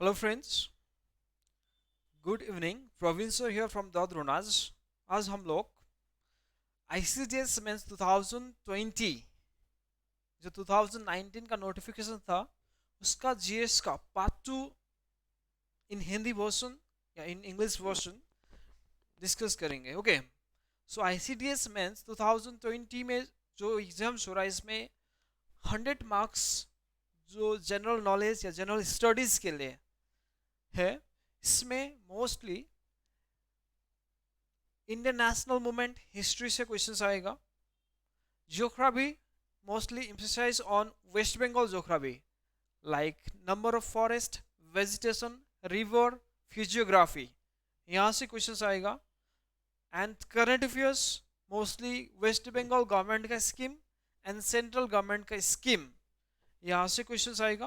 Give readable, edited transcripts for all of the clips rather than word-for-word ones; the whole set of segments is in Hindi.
Hello friends, good evening. Praveen sir here from Dronas. आज हम लोग आईसीजेएस मेंस 2020 जो 2019 का नोटिफिकेशन था उसका जीएस का पार्ट टू इन हिंदी वर्जन या इन इंग्लिश वर्जन डिस्कस करेंगे। ओके, सो आईसीडीएस मेंस 2020 में जो एग्जाम्स हो रहा है इसमें 100 मार्क्स जो जनरल नॉलेज या जनरल स्टडीज के लिए है। इसमें mostly Indian national movement history से क्वेश्चंस आएगा। Geography mostly emphasize on West Bengal geography like number of forest, vegetation, river, physiography, यहाँ से क्वेश्चंस आएगा। And current affairs mostly West Bengal government का स्कीम एंड सेंट्रल गवर्नमेंट का स्कीम, यहाँ से क्वेश्चंस आएगा।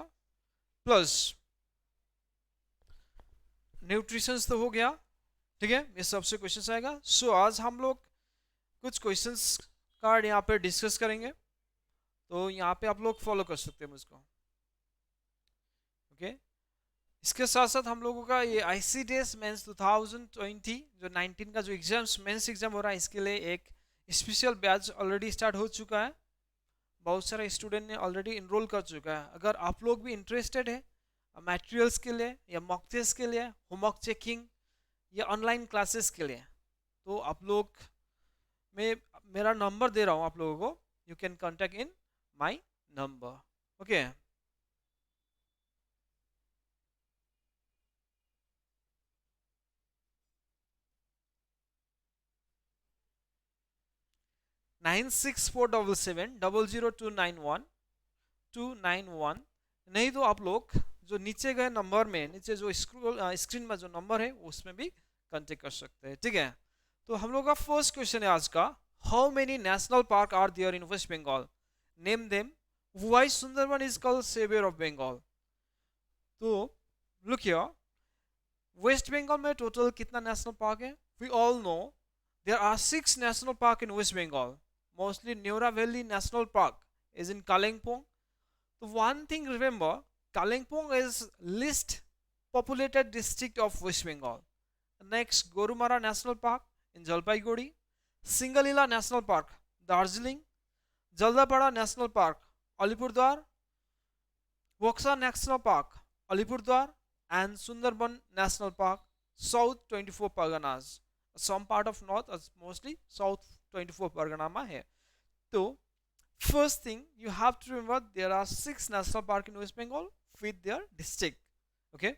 प्लस न्यूट्रिशंस तो हो गया, ठीक है, ये सबसे क्वेश्चंस आएगा। सो आज हम लोग कुछ क्वेश्चंस कार्ड यहाँ पे डिस्कस करेंगे, तो यहाँ पे आप लोग फॉलो कर सकते हैं मुझको। ओके, इसके साथ साथ हम लोगों का ये आईसीडीएस मेंस 2020 जो 19 का जो एग्जाम्स मेंस एग्जाम हो रहा है इसके लिए एक स्पेशल बैच ऑलरेडी स्टार्ट हो चुका है। बहुत सारे स्टूडेंट ने ऑलरेडी इनरोल कर चुका है। अगर आप लोग भी इंटरेस्टेड है मटेरियल्स के लिए या मॉक टेस्ट के लिए, होमवर्क चेकिंग या ऑनलाइन क्लासेस के लिए, तो आप लोग मैं मेरा नंबर दे रहा हूँ आप लोगों को, you can contact in my number. Okay, 9647700291 नहीं तो आप लोग जो नीचे गए नंबर में, नीचे जो स्क्रीन में जो नंबर है उसमें भी कांटेक्ट कर सकते हैं, ठीक है। तो हम लोग का फर्स्ट क्वेश्चन है आज का, how many national park are there in West Bengal, name them, why Sundarban is called saviour of Bengal. तो लुक हियर, वेस्ट बंगाल में टोटल कितना नेशनल पार्क है? We all know there are 6 national parks in West Bengal. Mostly Neora Valley National Park is in Kalimpong. So one thing remember, Kalimpong is least populated district of West Bengal. Next, Gorumara National Park in Jalpaiguri, Singalila National Park, Darjeeling, Jaldapara National Park, Alipurduar, Woksa National Park, Alipurduar, and Sundarban National Park, South 24 Parganas. Some part of north, mostly south 24 Pargana में है। तो first thing you have to remember, there are 6 national parks in West Bengal with their district. Okay,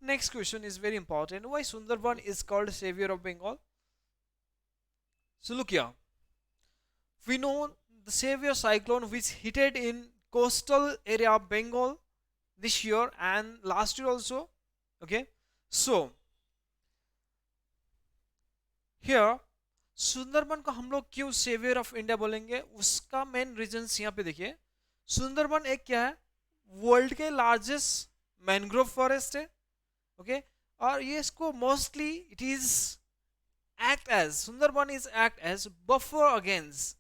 next question is very important, why Sundarban is called savior of Bengal? So look here, we know the savior cyclone which hit in coastal area of Bengal this year and last year also. Okay, so here Sundarban को हम लोग क्यों सेवियर ऑफ इंडिया बोलेंगे, उसका मेन रीजन यहाँ पे देखिए। सुंदरबन एक क्या है, वर्ल्ड के लार्जेस्ट मैनग्रोव फॉरेस्ट है। ओके, और ये इसको mostly it is act as, Sundarban is act as buffer against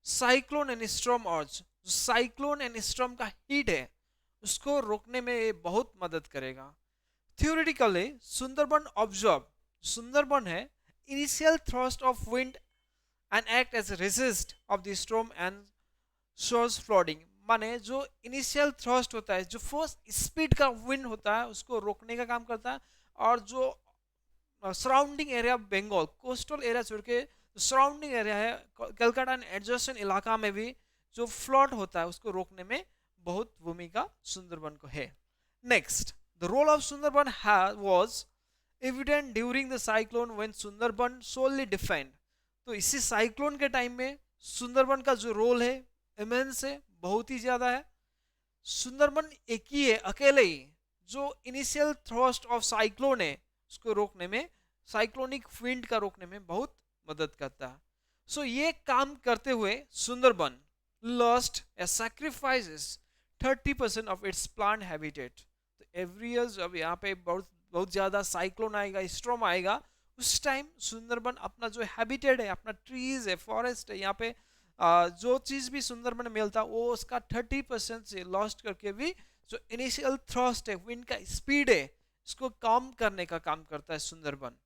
cyclone and storm. और जो साइक्लोन एंड स्टॉर्म का हीट है उसको रोकने में ये बहुत मदद करेगा। थियोरेटिकली सुंदरबन ऑब्जर्व, सुंदरबन है initial thrust of wind and act as a resist of the storm and shows flooding। माने जो इनिशियल थ्रस्ट होता है, जो फर्स्ट स्पीड का विंड होता है उसको रोकने का काम करता है, और जो surrounding area Bengal coastal area छोड़ के सराउंडिंग एरिया है कलकत्ता एंड एडजेसेंट इलाका में भी जो फ्लड होता है उसको रोकने में बहुत भूमिका सुंदरबन को है। Next, the role of Sundarban was evident during the cyclone when Sundarban solely defend. तो इसी साइक्लोन के टाइम में सुंदरबन का जो रोल है इमेंस है, बहुत ही ज़्यादा है। सुंदरबन एक ही है, अकेले ही, जो इनिशियल थ्रस्ट ऑफ साइक्लोन है उसको रोकने में, साइक्लोनिक विंड का रोकने में बहुत मदद करता है। सो ये काम करते हुए सुंदरबन लॉस्ट या sacrifices 30% of its plant habitat. तो एवरी ईयर जब यहाँ पे बहुत बहुत ज़्यादा साइक्लोन आएगा, स्ट्रॉम आएगा, उस टाइम सुंदरबन अपना जो हैबिटेट है, अपना ट्रीज है, फॉरेस्ट है, यहाँ पे जो चीज़ भी सुंदरबन में मिलता वो उसका 30% से लॉस्ट करके भी जो इनिशियल थ्रस्ट है, विंड का स्पीड है, उसको कम करने का काम करता है सुंदरबन।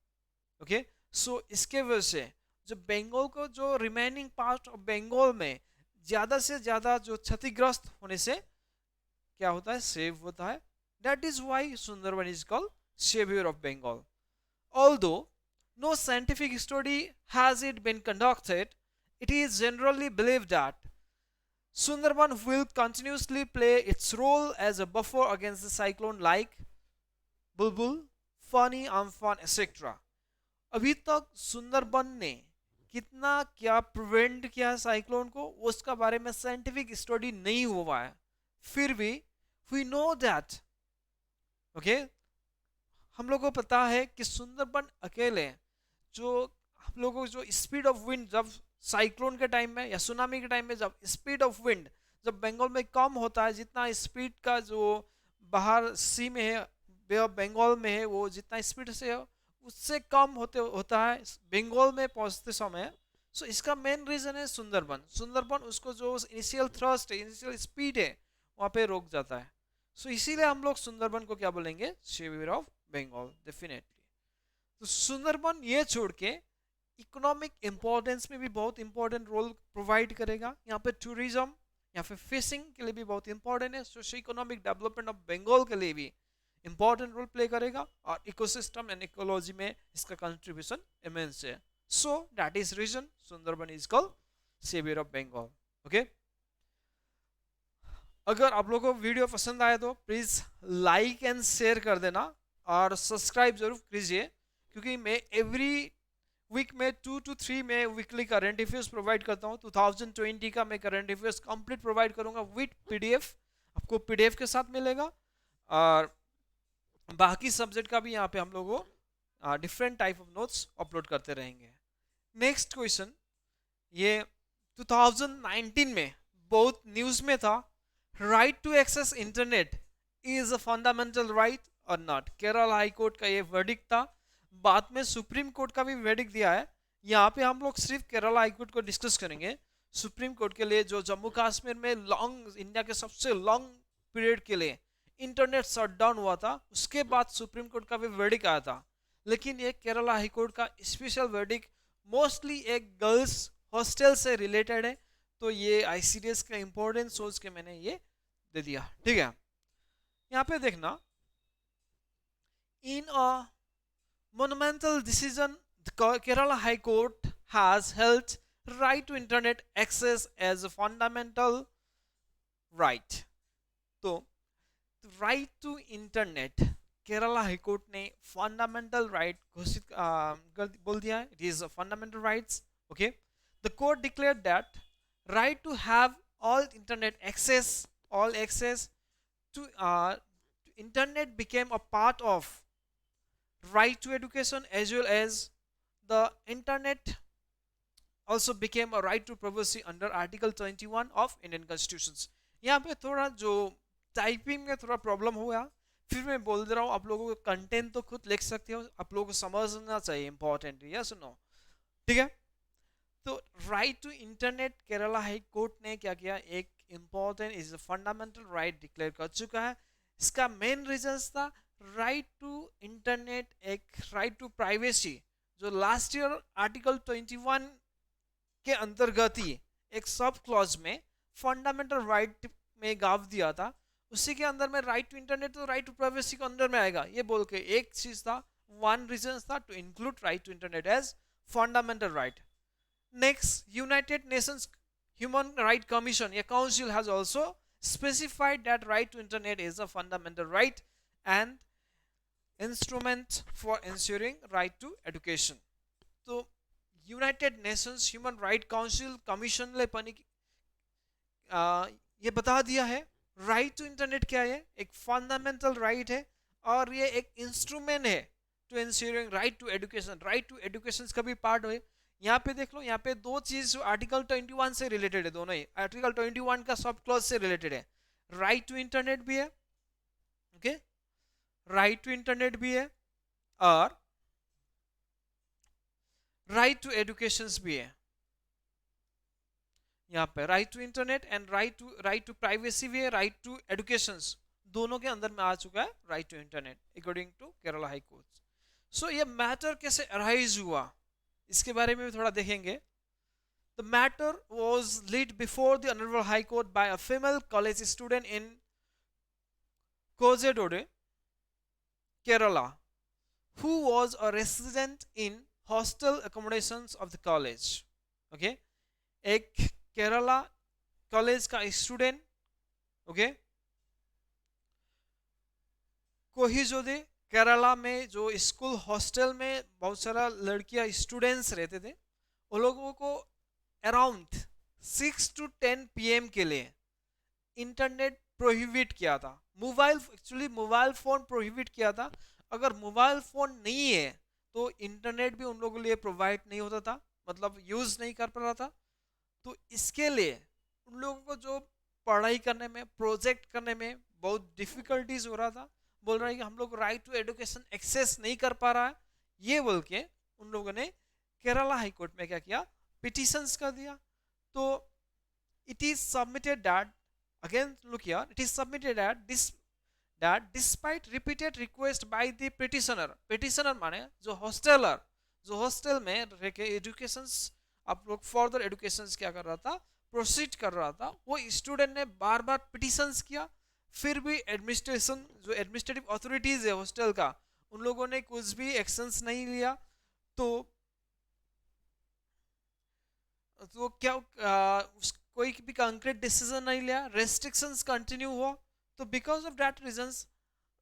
ओके, सो इसके वजह से जो बंगाल को, जो रिमेनिंग पार्ट ऑफ बंगाल में ज़्यादा से ज़्यादा जो क्षतिग्रस्त होने से क्या होता है, सेव होता है। That is why Sundarban is called saviour of Bengal. Although no scientific study has it been conducted, it is generally believed that Sundarban will continuously play its role as a buffer against the cyclone like Bulbul, Fani, Amphan, etc. अभी तक सुंदरबन ने कितना क्या प्रिवेंट किया है साइक्लोन को, उसका बारे में साइंटिफिक स्टडी नहीं हुआ है। फिर भी वी नो दैट, ओके, हम लोगों को पता है कि सुंदरबन अकेले जो हम लोगों को जो स्पीड ऑफ विंड जब साइक्लोन के टाइम में या सुनामी के टाइम में जब स्पीड ऑफ विंड जब बंगाल में कम होता है, जितना स्पीड का जो बाहर सी में है, बे ऑफ बंगाल में है, वो जितना स्पीड से है उससे कम होता है बंगाल में पहुंचते समय। सो इसका मेन रीजन है सुंदरबन। सुंदरबन उसको जो इनिशियल थ्रस्ट है, इनिशियल स्पीड है, वहाँ पे रोक जाता है। सो इसीलिए हम लोग सुंदरबन को क्या बोलेंगे, सेवियर ऑफ बंगाल डेफिनेटली। तो सुंदरबन ये छोड़ के इकोनॉमिक इंपॉर्टेंस में भी बहुत इंपॉर्टेंट रोल प्रोवाइड करेगा। यहाँ पे टूरिज्म या फिर फिशिंग के लिए भी बहुत इंपॉर्टेंट है। Socio economic development of Bengal के लिए भी इंपॉर्टेंट रोल प्ले करेगा, और इकोसिस्टम एंड इकोलॉजी में इसका कंट्रीब्यूशन इमेंस है। So that is reason Sundarban is called saviour of Bengal. Okay, अगर आप लोगों को वीडियो पसंद आए तो प्लीज लाइक एंड शेयर कर देना, और सब्सक्राइब जरूर कीजिए, क्योंकि मैं एवरी वीक में 2 to 3 में वीकली करंट अफेयर्स प्रोवाइड करता हूँ। 2020 का मैं करंट अफेयर्स कंप्लीट प्रोवाइड करूँगा विद पीडीएफ, आपको पीडीएफ के साथ मिलेगा, और बाकी सब्जेक्ट का भी यहाँ पे हम लोगों को different type of notes upload करते रहेंगे। नेक्स्ट क्वेश्चन, ये 2019 में बहुत न्यूज़ में था, right to access internet is a fundamental right और नॉट। केरल हाई कोर्ट का ये वर्डिक्ट था, बाद में सुप्रीम कोर्ट का भी वर्डिक्ट दिया है। यहाँ पे हम लोग सिर्फ केरल हाई कोर्ट को डिस्कस करेंगे। सुप्रीम कोर्ट के लिए जो जम्मू कश्मीर में लॉन्ग, इंडिया के सबसे लॉन्ग पीरियड के लिए इंटरनेट शटडाउन हुआ था, उसके बाद सुप्रीम कोर्ट का भी वर्डिक्ट आया था। लेकिन ये केरला हाई कोर्ट का स्पेशल वर्डिक्ट मोस्टली एक गर्ल्स हॉस्टल से रिलेटेड है, तो ये आईसीडीएस का इंपॉर्टेंस सोच के मैंने ये दे दिया। ठीक है, यहाँ पे देखना, इन अ monumental decision, the Kerala High Court has held right to internet access as a fundamental right. तो right to internet Kerala high court ने फंडामेंटल राइट घोषित बोल दिया है, it is a fundamental rights. Okay, the court declared that right to have all internet access, all access to internet became a part of right to education, as well as the internet also became a right to privacy under article 21 of Indian constitutions। यहाँ पे थोड़ा जो टाइपिंग में थोड़ा प्रॉब्लम हुआ, फिर मैं बोल दे रहा हूँ, आप लोगों को कंटेंट तो खुद लिख सकते हो, आप लोगों को समझना चाहिए इंपॉर्टेंट, यस नो, ठीक है। तो right to internet Kerala high court ने क्या किया, एक important is fundamental right declare कर चुका है। इसका मेन रीजन था राइट टू इंटरनेट, एक राइट टू प्राइवेसी, जो लास्ट ईयर आर्टिकल 21 के अंतर्गत ही एक सब क्लॉज में फंडामेंटल राइट में गाव दिया था, उसी के अंदर में राइट टू इंटरनेट तो राइट टू प्राइवेसी के अंदर में आएगा, ये बोल के एक चीज था, वन रीजन था to include right to internet as fundamental right. Next, United Nations human right commission या council has also specified that right to internet is a fundamental right and instrument for ensuring right to education। तो United Nations human right council commission ने ये बता दिया है राइट टू इंटरनेट क्या है, एक फंडामेंटल राइट है, और ये एक इंस्ट्रूमेंट है to ensuring right to education. Right to education का भी पार्ट है। यहाँ पे देख लो, यहाँ पे दो चीज आर्टिकल 21 से रिलेटेड है, दोनों ही आर्टिकल 21 का सब क्लॉज से रिलेटेड है, राइट टू इंटरनेट भी है, ओके, राइट टू इंटरनेट भी है, और राइट टू एजुकेशन भी है। यहाँ पे right to internet and right to privacy भी है, राइट टू एजुकेशन, दोनों के अंदर में आ चुका है right to internet according to Kerala high court. So ये मैटर कैसे अराइज हुआ इसके बारे में भी थोड़ा देखेंगे। The matter was lead before the honourable high court by a female college student in Kozhikode Kerala who was a resident in hostel accommodations of the college. Okay, एक केरला कॉलेज का स्टूडेंट ओके कोहिजोदे केरला में जो स्कूल हॉस्टल में बहुत सारा लड़कियां स्टूडेंट्स रहते थे, उन लोगों को अराउंड 6 to 10 PM के लिए इंटरनेट प्रोहिबिट किया था। मोबाइल फ़ोन प्रोहिबिट किया था। अगर मोबाइल फ़ोन नहीं है तो इंटरनेट भी उन लोगों के लिए प्रोवाइड नहीं होता था, मतलब यूज़ नहीं कर पा रहा था। तो इसके लिए उन लोगों को जो पढ़ाई करने में प्रोजेक्ट करने में बहुत डिफ़िकल्टीज हो रहा था। बोल रहा है कि हम लोग राइट टू एजुकेशन एक्सेस नहीं कर पा रहा है, ये बोल के उन लोगों ने केरला हाई कोर्ट में क्या किया, पिटिशंस कर दिया। तो it is submitted that again look here, it is submitted that despite repeated request by the petitioner माने जो हॉस्टल में रह के एजुकेशन आप लोग फर्दर एजुकेशन क्या कर रहा था, प्रोसीड कर रहा था, वो स्टूडेंट ने बार बार पिटिशंस किया, फिर भी एडमिनिस्ट्रेशन जो एडमिनिस्ट्रेटिव अथॉरिटीज है हॉस्टल का, उन लोगों ने कुछ भी एक्शंस नहीं लिया। तो क्या कोई भी कंक्रीट डिसीजन नहीं लिया, रेस्ट्रिक्शंस कंटिन्यू हुआ। तो बिकॉज ऑफ दैट रीजंस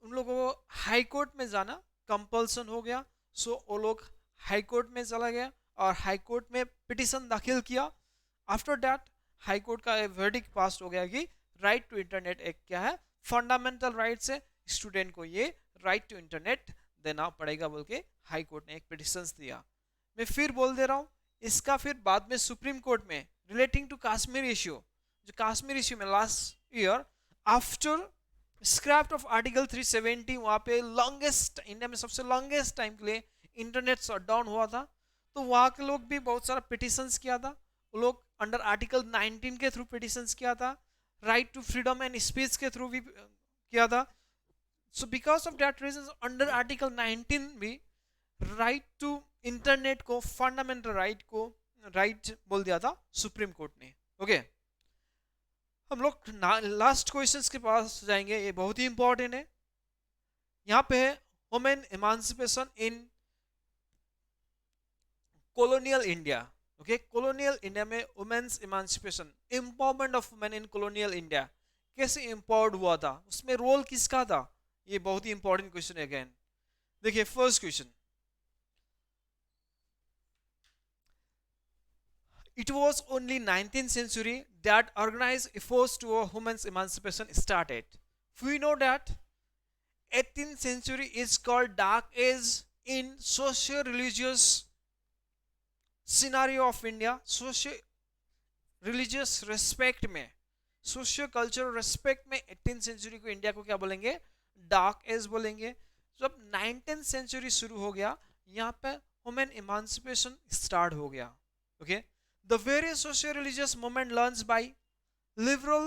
उन लोगों को हाई कोर्ट में जाना कंपल्सन हो गया। सो वो लोग हाई कोर्ट में चला गया और हाई कोर्ट में पिटिशन दाखिल किया। आफ्टर दैट हाई कोर्ट का वर्डिक्ट पास हो गया कि राइट टू इंटरनेट एक क्या है, फंडामेंटल राइट्स है, स्टूडेंट को ये राइट टू इंटरनेट देना पड़ेगा बोल के हाई कोर्ट ने एक पिटिशन दिया। मैं फिर बोल दे रहा हूँ, इसका फिर बाद में सुप्रीम कोर्ट में रिलेटिंग टू कश्मीर इश्यू, जो कश्मीर इश्यू में last year after scrap of article 370 वहाँ पे लॉन्गेस्ट इंडिया में सबसे लॉन्गेस्ट टाइम के लिए इंटरनेट शटडाउन हुआ था। तो वहाँ के लोग भी बहुत सारा पिटिशंस किया था, वो लोग अंडर आर्टिकल 19 के थ्रू पिटिशंस किया था, right to freedom and speech के थ्रू भी किया था। So because of that reason under article 19 भी राइट टू इंटरनेट को फंडामेंटल राइट बोल दिया था सुप्रीम कोर्ट ने। ओके, हम लोग लास्ट क्वेश्चंस के पास जाएंगे, ये बहुत ही इंपॉर्टेंट है। यहाँ पे है women emancipation in colonial India. Okay, colonial India में women's emancipation, empowerment of women in colonial India कैसे एम्पावर्ड हुआ था, उसमें रोल किसका था, ये बहुत ही इंपॉर्टेंट क्वेश्चन है। अगेन देखिए first question, it was only 19th century that organized efforts to women's emancipation started. We know that 18th century is called dark age in socio-religious scenario of India, socio-religious respect में, socio-cultural respect में 18th century को इंडिया को क्या बोलेंगे, डार्क एज बोलेंगे। जब 19th century शुरू हो गया, यहाँ पे वुमेन इमांसिपेशन स्टार्ट हो गया। Okay, the various socio-religious movement learns by liberal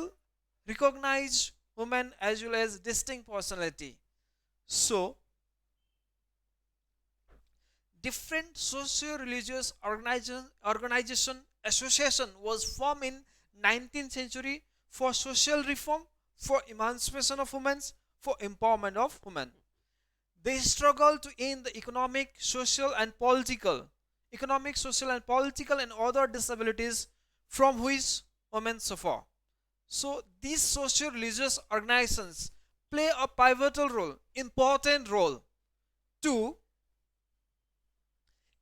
recognized women as well as distinct personality. So different socio-religious organization association was formed in 19th century for social reform, for emancipation of women, for empowerment of women. They struggle to end the economic, social and other disabilities from which women suffer. So these socio-religious organizations play a pivotal role, important role to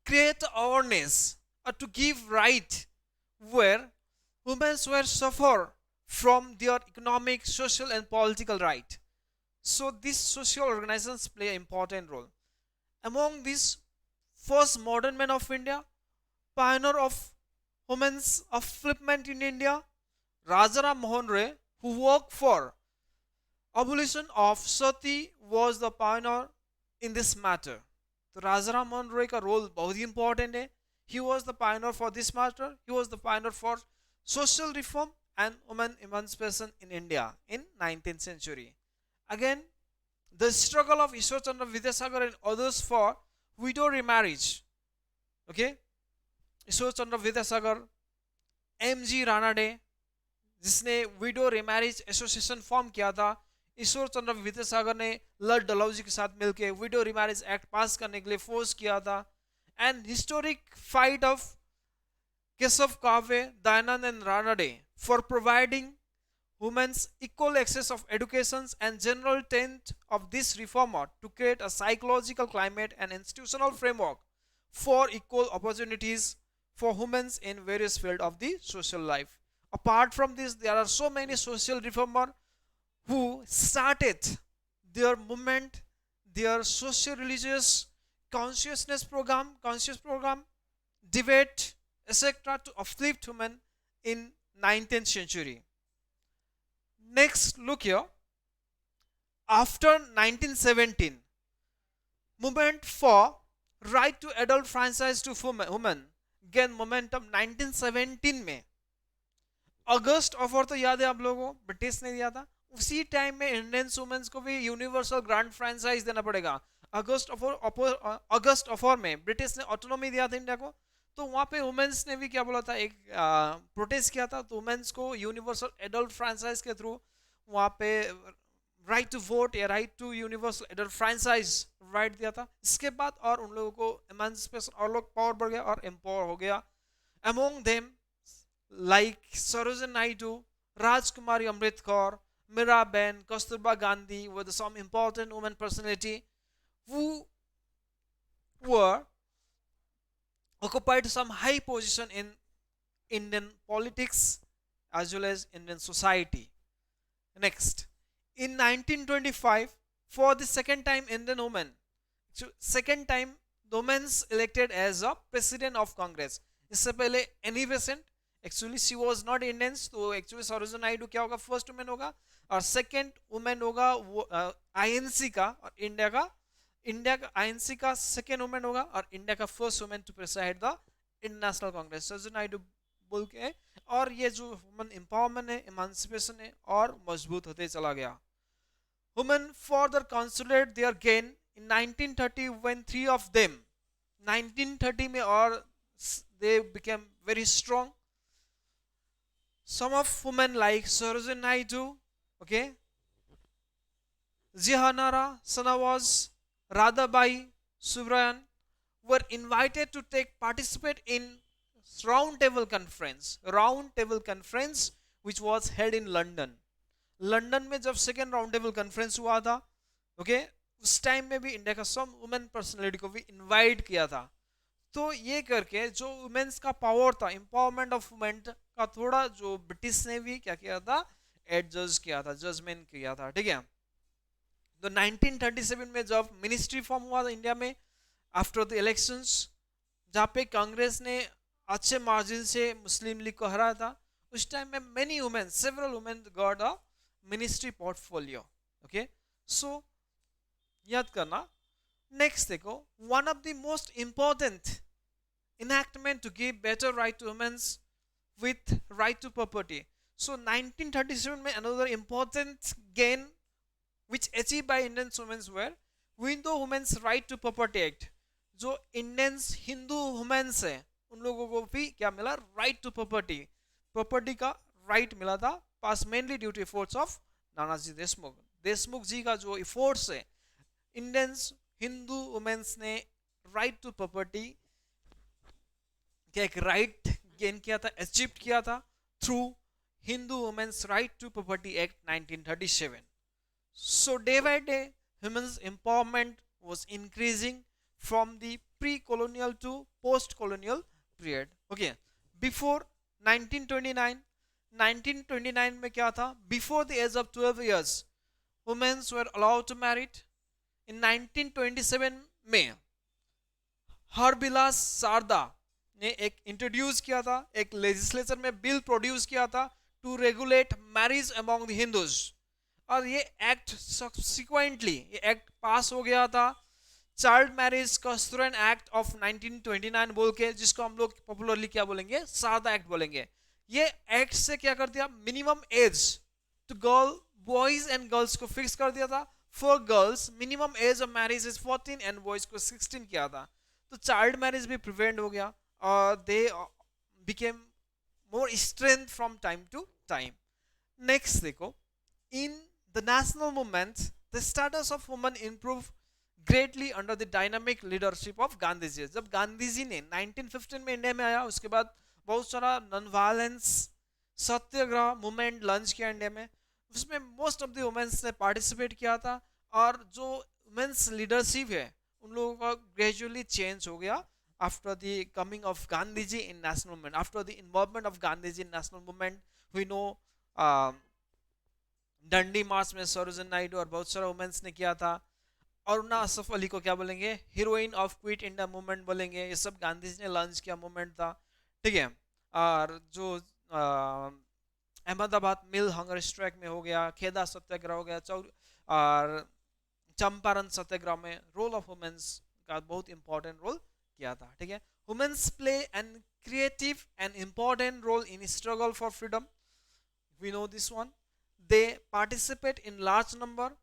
create awareness or to give right where women were suffer from their economic, social and political right. So these social organizations play an important role. Among these, first modern men of India, pioneer of women's upliftment in India, Rajaram Mohan Ray, who worked for abolition of sati, was the pioneer in this matter. तो राजाराम मोहन रॉय का रोल बहुत ही इंपॉर्टेंट है। He was the pioneer for this matter. He was the pioneer for social reform and women emancipation in India in 19th century. Again, the struggle of Ishwar Chandra Vidyasagar and others for widow remarriage. Okay, Ishwar Chandra Vidyasagar, M.G. Ranade, जिसने विडो रिमैरिज एसोसिएशन फॉर्म किया था, ईश्वर चंद्र विद्यासागर ने लॉर्ड डलहौजी के साथ मिलकर विडो रिमैरिज एक्ट पास करने के लिए फोर्स किया था. And historic fight of Keshav Karve, Dayanand and Ranade for providing women's equal access of education and general intent of this reformer to create a psychological climate and institutional framework for equal opportunities for women in various fields of the social life. Apart from this, there are so many social reformers who started their movement, their social religious conscious program, debate, etc. to uplift women in 19th century. Next, look here. After 1917, movement for right to adult franchise to women gain momentum. 1917 में अगस्त ऑफर तो याद है आप लोगों को, ब्रिटिश ने दिया था. उसी टाइम में इंडियन वुमेन्स को भी यूनिवर्सल ग्रांड फ्रेंचाइज देना पड़ेगा. अगस्त ऑफर में ब्रिटिश ने ऑटोनॉमी दिया था इंडिया को, तो वहाँ पे वुमेन्स ने भी क्या बोला था, एक प्रोटेस्ट किया था. तो वुमेन्स को यूनिवर्सल एडल्ट फ्रेंचाइज के थ्रू वहाँ पे राइट टू वोट या right to universal adult franchise right दिया था. इसके बाद और उन लोगों को एमांसिपेशन और लोग पावर बढ़ गया और एम्पावर हो गया. Among them like Sarojini Naidu, Rajkumari Amrit Kaur, Miraben, Kasturba Gandhi were some important women personality who were occupied some high position in Indian politics as well as Indian society. Next, in 1925, for the second time, Indian woman, second time, the women's elected as a president of Congress. इससे पहले Annie Besant, actually she was not Indian, तो एक्चुअली सरोजिनी नायडू क्या होगा, फर्स्ट वुमेन होगा, और सेकंड वुमेन होगा वो आईएनसी का, और इंडिया का आईएनसी का सेकंड वुमेन होगा, और इंडिया का first women to preside the international congress, Sarojini Naidu बोल के. और ये जो वुमेन एम्पावरमेंट है, इमांसिपेशन है, और मजबूत होते चला गया. Women further consolidate their gain in 1930 when three of them 1930 में और they became very strong. Some of women like Sarojini Naidu, okay, Jahanara Sanawaz, Radhabai Subrayan were invited to participate in round table conference which was held in London. London में जब सेकेंड राउंड टेबल कॉन्फ्रेंस हुआ था, ओके, उस टाइम में भी इंडिया का सम वुमेन पर्सनालिटी को भी इनवाइट किया था. तो ये करके जो वुमेन्स का पावर था, एम्पावरमेंट ऑफ वुमेन का थोड़ा जो ब्रिटिश ने भी क्या किया था, एडजस्ट किया था, जजमेंट किया था. ठीक है. तो 1937 में जब मिनिस्ट्री फॉर्म हुआ था इंडिया में आफ्टर द इलेक्शंस, जहाँ पे कांग्रेस ने अच्छे मार्जिन से मुस्लिम लीग को हराया था, उस टाइम में many women, several women got a ministry portfolio. Okay, so याद करना. नेक्स्ट देखो, one of the most important enactment to give better right to women with right to property. So 1937 में another important gain which achieved by Indian women were Hindu Women's Right to Property Act. जो इंडियंस हिंदू वुमेन्स है उन लोगों को भी क्या मिला, राइट टू प्रॉपर्टी का राइट मिला था, pass mainly due to efforts of Nanaji Deshmukh ji का जो एफर्ट्स है, इंडियंस हिंदू वुमेन्स ने राइट टू प्रॉपर्टी एक राइट गेन किया था, अचीव किया था through Hindu women's right to property act 1937. So day by day women's empowerment was increasing from the pre-colonial to post-colonial period. Okay, before 1929 में क्या था, before the age of 12 years women were allowed to marry. In 1927 में हरबिलास शारदा ने एक इंट्रोड्यूस किया था, एक लेजिस्लेचर में बिल प्रोड्यूस किया था to regulate marriage among the Hindus, और ये एक्ट सब्सिक्वेंटली ये एक्ट पास हो गया था, child marriage restraint act of 1929 बोल के, जिसको हम लोग पॉपुलरली क्या बोलेंगे, शारदा एक्ट बोलेंगे. ये एक्ट से क्या कर दिया, मिनिमम एज तो गर्ल बॉयज एंड गर्ल्स को फिक्स कर दिया था. For girls minimum age of marriage is 14 and boys को 16 किया था. तो चाइल्ड मैरिज भी प्रिवेंट हो गया और they became more strength from time to time. Next देखो, in the national movement the status of women improve greatly under the dynamic leadership of Gandhi ji. जब गांधी जी ने 1915 में इंडिया में आया, उसके बाद बहुत सारा नॉन वायलेंस सत्याग्रह मूवमेंट लॉन्च किया इंडिया में. उसमें मोस्ट ऑफ द वुमेन्स ने पार्टिसिपेट किया था और जो वुमेन्स लीडरशिप है उन लोगों का ग्रेजुअली चेंज हो गया after the coming of Gandhi ji in national movement. After the involvement of Gandhi ji in national movement we know Dandi march में सरोजिनी नायडू और बहुत सारे वुमेन्स ने किया था. अरुणा असफ अली को क्या बोलेंगे, heroine of quit India movement बोलेंगे. ये सब गांधी जी ने लॉन्च किया मूवमेंट था, ठीक है. और जो अहमदाबाद मिल हंगर स्ट्राइक में हो गया, खेदा सत्याग्रह हो गया, और चंपारण सत्याग्रह में रोल ऑफ वुमेन्स का बहुत इंपॉर्टेंट रोल किया था, ठीक है. Womens play an creative and important role in struggle for freedom. We know this one. They participate in large number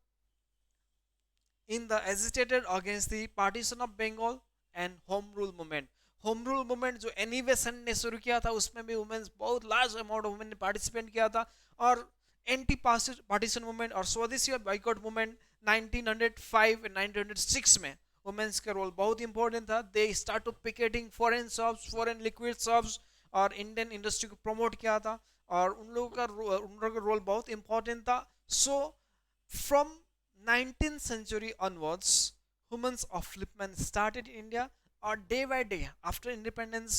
in the agitated against the partition of Bengal and home rule movement. Home rule movement जो एनी बेसेंट ने शुरू किया था उसमें भी वुमेन्स बहुत लार्ज अमाउंट ऑफ वुमेन ने पार्टिसिपेट किया था. और एंटी पार्टीशन मूवमेंट और स्वदेशी बाइकआउट मूवमेंट 1905 and 1906 में वुमेन्स का रोल बहुत इंपॉर्टेंट था. They start to picketing foreign shops, foreign liquid shops और इंडियन इंडस्ट्री को प्रमोट किया था और उन लोगों का रोल बहुत इंपॉर्टेंट था. So from 19th century onwards women's upliftment started in India और day by day after independence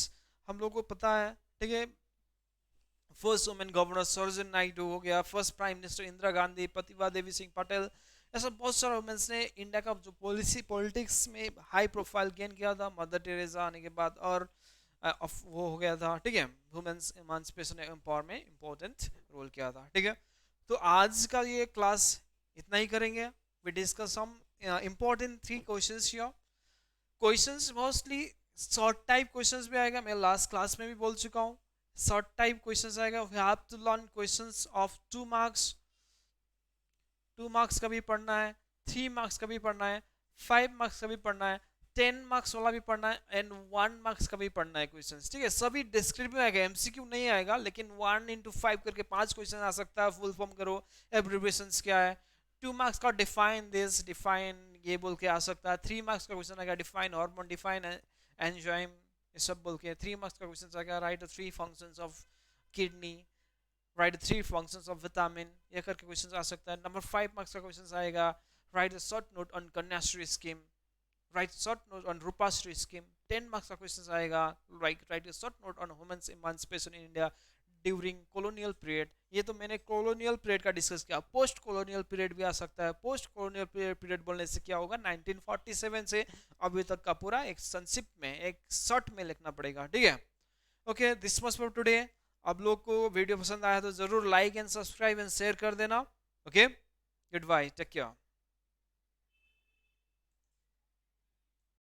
हम लोगों को पता है, ठीक है, first women governor Sarojini Naidu हो गया, first prime minister Indira Gandhi, Pratibha Devi Singh Patel, ऐसा बहुत सारे वुमेन्स ने इंडिया का जो पॉलिटिक्स में हाई प्रोफाइल गेन किया था मदर टेरेसा आने के बाद. और वो हो गया था, ठीक है, वुमेन्स एमांसिपेशन एम्पावर में इंपॉर्टेंट रोल किया था, ठीक है. तो आज का ये क्लास इतना ही करेंगे. We discuss some important 3 questions here. Questions mostly short type questions भी आएगा, मैं लास्ट क्लास में भी बोल चुका हूँ. शॉर्ट टाइप क्वेश्चंस आएगा. We have to learn questions of 2 marks. 2 marks का भी पढ़ना है, 3 मार्क्स का भी पढ़ना है, 5 मार्क्स का भी पढ़ना है, 10 मार्क्स वाला भी पढ़ना है एंड 1 मार्क्स का भी पढ़ना है क्वेश्चंस, ठीक है. सभी डिस्क्रिप्टिव आएगा, एमसीक्यू नहीं आएगा, लेकिन 1 into 5 करके 5 क्वेश्चन आ सकता है. फुल फॉर्म करो, एब्रिविएशंस क्या है. 2 मार्क्स का डिफाइन दिस, डिफाइन ये बोल के आ सकता है. 3 मार्क्स का क्वेश्चन आएगा डिफाइन हार्मोन, डिफाइन एंजाइम, ये सब बोल के. 3 मार्क्स का क्वेश्चन आएगा right 3 functions of kidney, right 3 functions of vitamin, ये करके क्वेश्चन आ सकता है. नंबर 5 मार्क्स का क्वेश्चन आएगा right short note on Kanyashree scheme, right short note on Rupashree scheme. 10 marks का क्वेश्चन आएगा right short note on women's emancipation in India during colonial period. ये तो मैंने कॉलोनियल पीरियड का डिस्कस किया. पोस्ट कॉलोनियल पीरियड भी आ सकता है. पोस्ट कॉलोनियल पीरियड बोलने से क्या होगा, 1947 से अभी तक का पूरा एक संक्षिप्त में, एक शॉर्ट में लिखना पड़ेगा, ठीक है. Okay, this much for today. अब लोग को वीडियो पसंद आया तो जरूर like and subscribe and share कर देना. Okay, good bye, take care.